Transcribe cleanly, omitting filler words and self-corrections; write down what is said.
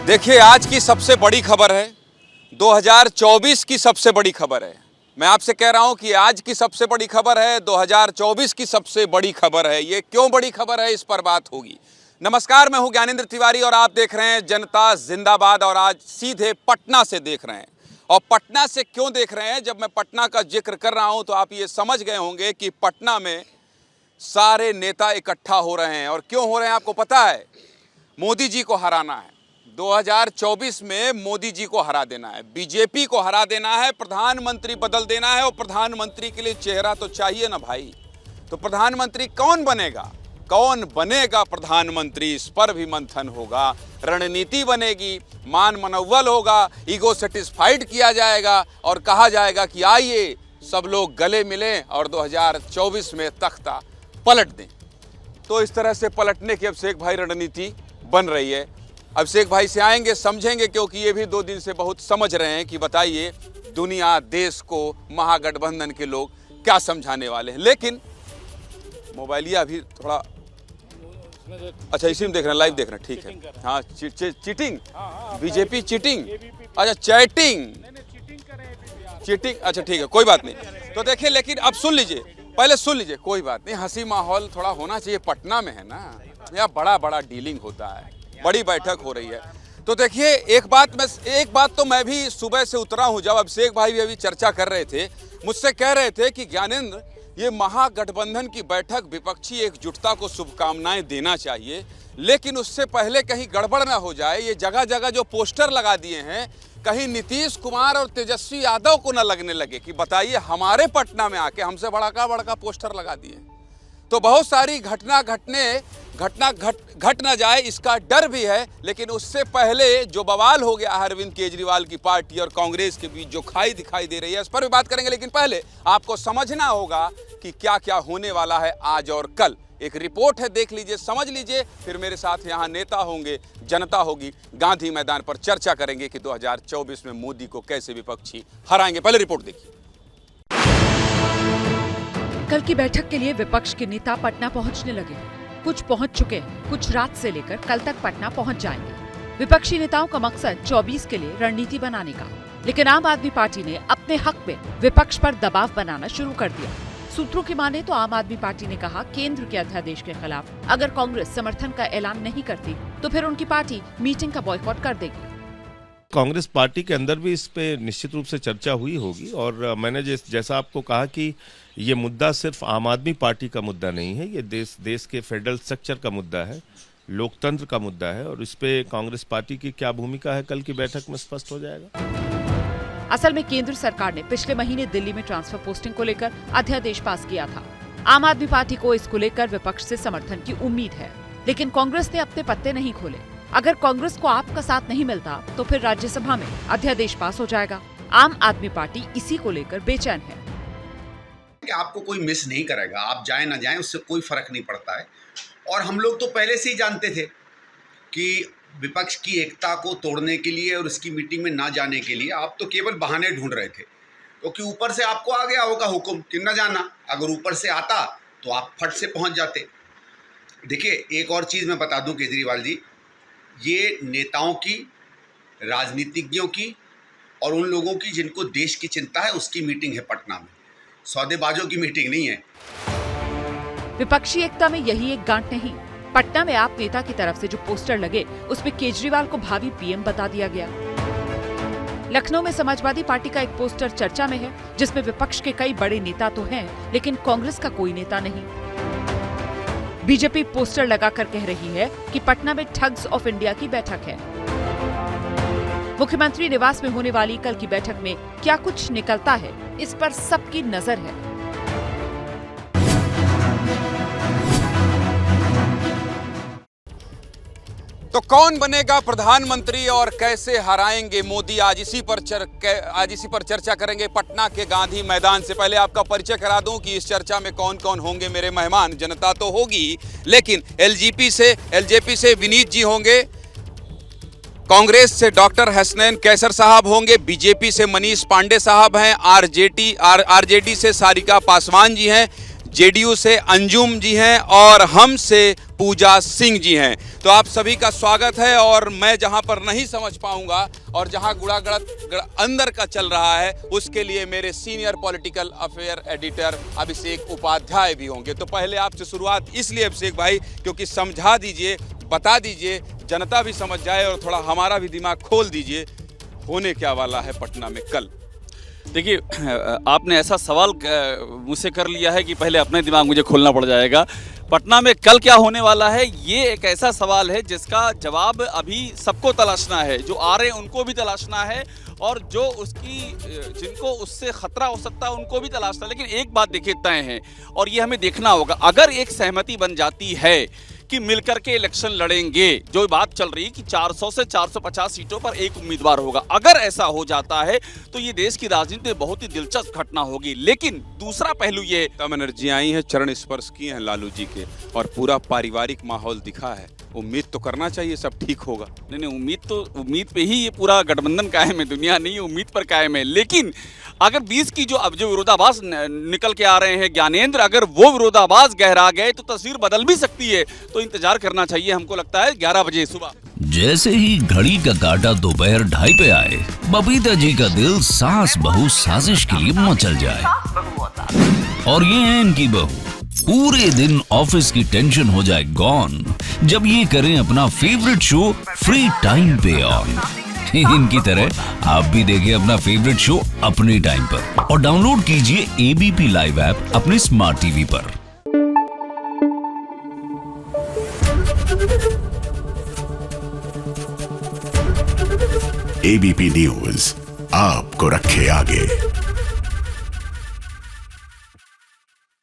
देखिए, आज की सबसे बड़ी खबर है, 2024 की सबसे बड़ी खबर है। मैं आपसे कह रहा हूं कि आज की सबसे बड़ी खबर है, 2024 की सबसे बड़ी खबर है। ये क्यों बड़ी खबर है, इस पर बात होगी। नमस्कार, मैं हूं ज्ञानेंद्र तिवारी और आप देख रहे हैं जनता जिंदाबाद। और आज सीधे पटना से देख रहे हैं। और पटना से क्यों देख रहे हैं? जब मैं पटना का जिक्र कर रहा हूं तो आप ये समझ गए होंगे कि पटना में सारे नेता इकट्ठा हो रहे हैं। और क्यों हो रहे हैं आपको पता है? मोदी जी को हराना है। 2024 में मोदी जी को हरा देना है, बीजेपी को हरा देना है, प्रधानमंत्री बदल देना है। और प्रधानमंत्री के लिए चेहरा तो चाहिए ना भाई। तो प्रधानमंत्री कौन बनेगा? कौन बनेगा प्रधानमंत्री, इस पर भी मंथन होगा, रणनीति बनेगी, मान मनोबल होगा, ईगो सेटिस्फाइड किया जाएगा और कहा जाएगा कि आइए सब लोग गले मिलें और 2024 में तख्ता पलट दें। तो इस तरह से पलटने की अभिषेक भाई रणनीति बन रही है। अभिषेक भाई से आएंगे, समझेंगे, क्योंकि ये भी 2 दिन से बहुत समझ रहे हैं कि बताइए दुनिया देश को महागठबंधन के लोग क्या समझाने वाले हैं। लेकिन मोबाइलिया अभी थोड़ा अच्छा इसी में देख रहे हैं, लाइव देख रहे हैं, ठीक है। हाँ, चीटिंग, बीजेपी चीटिंग, अच्छा चैटिंग, चीटिंग, अच्छा ठीक है, कोई बात नहीं। तो देखिए, लेकिन अब सुन लीजिए, पहले सुन लीजिए, कोई बात नहीं, हंसी माहौल थोड़ा होना चाहिए। पटना में है ना, यहाँ बड़ा बड़ा डीलिंग होता है, बड़ी बैठक हो रही है। तो देखिए, एक बात तो मैं भी सुबह से उतरा हूँ। जब अभिषेक भाई भी अभी चर्चा कर रहे थे, मुझसे कह रहे थे कि ज्ञानेंद्र, ये महागठबंधन की बैठक विपक्षी एकजुटता को शुभकामनाएं देना चाहिए, लेकिन उससे पहले कहीं गड़बड़ ना हो जाए। ये जगह जगह जो पोस्टर लगा दिए हैं, कहीं नीतीश कुमार और तेजस्वी यादव को ना लगने लगे कि बताइए हमारे पटना में आके हमसे बड़ा पोस्टर लगा दिए। तो बहुत सारी घटना घट ना जाए, इसका डर भी है। लेकिन उससे पहले जो बवाल हो गया अरविंद केजरीवाल की पार्टी और कांग्रेस के बीच, जो खाई दिखाई दे रही है, इस पर भी बात करेंगे। लेकिन पहले आपको समझना होगा कि क्या क्या होने वाला है आज और कल। एक रिपोर्ट है, देख लीजिए, समझ लीजिए, फिर मेरे साथ यहाँ नेता होंगे, जनता होगी, गांधी मैदान पर चर्चा करेंगे कि 2024 में मोदी को कैसे विपक्षी हराएंगे। पहले रिपोर्ट देखिए। कल की बैठक के लिए विपक्ष के नेता पटना पहुंचने लगे। कुछ पहुंच चुके हैं, कुछ रात से लेकर कल तक पटना पहुंच जाएंगे। विपक्षी नेताओं का मकसद 24 के लिए रणनीति बनाने का। लेकिन आम आदमी पार्टी ने अपने हक में विपक्ष पर दबाव बनाना शुरू कर दिया। सूत्रों की माने तो आम आदमी पार्टी ने कहा, केंद्र के अध्यादेश के खिलाफ अगर कांग्रेस समर्थन का ऐलान नहीं करती तो फिर उनकी पार्टी मीटिंग का बॉयकॉट कर देगी। कांग्रेस पार्टी के अंदर भी इस पे निश्चित रूप से चर्चा हुई होगी। और मैंने जैसा आपको कहा कि ये मुद्दा सिर्फ आम आदमी पार्टी का मुद्दा नहीं है, ये देश के फेडरल स्ट्रक्चर का मुद्दा है, लोकतंत्र का मुद्दा है। और इस पे कांग्रेस पार्टी की क्या भूमिका है, कल की बैठक में स्पष्ट हो जाएगा। असल में केंद्र सरकार ने पिछले महीने दिल्ली में ट्रांसफर पोस्टिंग को लेकर अध्यादेश पास किया था। आम आदमी पार्टी को इसको लेकर विपक्ष से समर्थन की उम्मीद है, लेकिन कांग्रेस ने अपने पत्ते नहीं खोले। अगर कांग्रेस को आपका साथ नहीं मिलता तो फिर राज्यसभा में अध्यादेश पास हो जाएगा। आम आदमी पार्टी इसी को लेकर बेचैन है। कि आपको कोई मिस नहीं करेगा, आप जाए ना जाए उससे कोई फर्क नहीं पड़ता है। और हम लोग तो पहले से ही जानते थे कि विपक्ष की एकता को तोड़ने के लिए और उसकी मीटिंग में ना जाने के लिए आप तो केवल बहाने ढूंढ रहे थे, क्योंकि ऊपर से आपको आ गया होगा हुक्म कि न जाना। अगर ऊपर से आता तो आप फट से पहुंच जाते। देखिए, एक और चीज़ मैं बता दूं केजरीवाल जी, ये नेताओं की, राजनीतिज्ञों की और उन लोगों की जिनको देश की चिंता है, उसकी मीटिंग है पटना में, सौदेबाजों की मीटिंग नहीं है। विपक्षी एकता में यही एक गांठ नहीं। पटना में आप नेता की तरफ से जो पोस्टर लगे, उसमें केजरीवाल को भावी पीएम बता दिया गया। लखनऊ में समाजवादी पार्टी का एक पोस्टर चर्चा में है, जिसमें विपक्ष के कई बड़े नेता तो हैं, लेकिन कांग्रेस का कोई नेता नहीं। बीजेपी पोस्टर लगाकर कह रही है कि पटना में ठग्स ऑफ इंडिया की बैठक है। मुख्यमंत्री निवास में होने वाली कल की बैठक में क्या कुछ निकलता है, इस पर सबकी नजर है। तो कौन बनेगा प्रधानमंत्री और कैसे हराएंगे मोदी, आज इसी पर चर्चा करेंगे पटना के गांधी मैदान से। पहले आपका परिचय करा दूं कि इस चर्चा में कौन कौन होंगे मेरे मेहमान। जनता तो होगी, लेकिन एलजेपी से विनीत जी होंगे, कांग्रेस से डॉक्टर हसनैन कैसर साहब होंगे, बीजेपी से मनीष पांडे साहब हैं, आरजेडी से सारिका पासवान जी हैं, जेडीयू से अंजुम जी हैं और हम से पूजा सिंह जी हैं। तो आप सभी का स्वागत है। और मैं जहां पर नहीं समझ पाऊंगा और जहां गुड़ा अंदर का चल रहा है, उसके लिए मेरे सीनियर पॉलिटिकल अफेयर एडिटर अभिषेक उपाध्याय भी होंगे। तो पहले आपसे शुरुआत इसलिए अभिषेक भाई, क्योंकि समझा दीजिए, बता दीजिए, जनता भी समझ जाए और थोड़ा हमारा भी दिमाग खोल दीजिए, होने क्या वाला है पटना में कल। देखिए, आपने ऐसा सवाल मुझसे कर लिया है कि पहले अपना दिमाग मुझे खोलना पड़ जाएगा। पटना में कल क्या होने वाला है, ये एक ऐसा सवाल है जिसका जवाब अभी सबको तलाशना है। जो आ रहे हैं उनको भी तलाशना है और जो जिनको उससे खतरा हो सकता है उनको भी तलाशना है। लेकिन एक बात देखिए तय है और ये हमें देखना होगा, अगर एक सहमति बन जाती है कि मिलकर के इलेक्शन लड़ेंगे, जो बात चल रही है कि 400 से 450 सीटों पर एक उम्मीदवार होगा, अगर ऐसा हो जाता है तो ये देश की राजनीति में बहुत ही दिलचस्प घटना होगी। लेकिन दूसरा पहलू ये, तब एनर्जी आई है, चरण स्पर्श किए हैं लालू जी के और पूरा पारिवारिक माहौल दिखा है। उम्मीद तो करना चाहिए सब ठीक होगा। नहीं, उम्मीद पे ही ये पूरा गठबंधन कायम है, दुनिया नहीं उम्मीद पर कायम है। लेकिन अगर 20 की जो विरोधाभास निकल के आ रहे हैं ज्ञानेंद्र, अगर वो विरोधाभास गहरा गए तो तस्वीर बदल भी सकती है। तो इंतजार करना चाहिए, हमको लगता है 11 बजे सुबह। जैसे ही घड़ी का काटा दोपहर 2:30 पे आए, बबीता जी का दिल सास बहू साजिश के लिए मचल जाए। और ये है इनकी बहू, पूरे दिन ऑफिस की टेंशन हो जाए गॉन जब ये करें अपना फेवरेट शो फ्री टाइम पे ऑन। इनकी तरह आप भी देखें अपना फेवरेट शो अपने टाइम पर और डाउनलोड कीजिए एबीपी लाइव ऐप अपने स्मार्ट टीवी पर। एबीपी न्यूज आपको रखे आगे।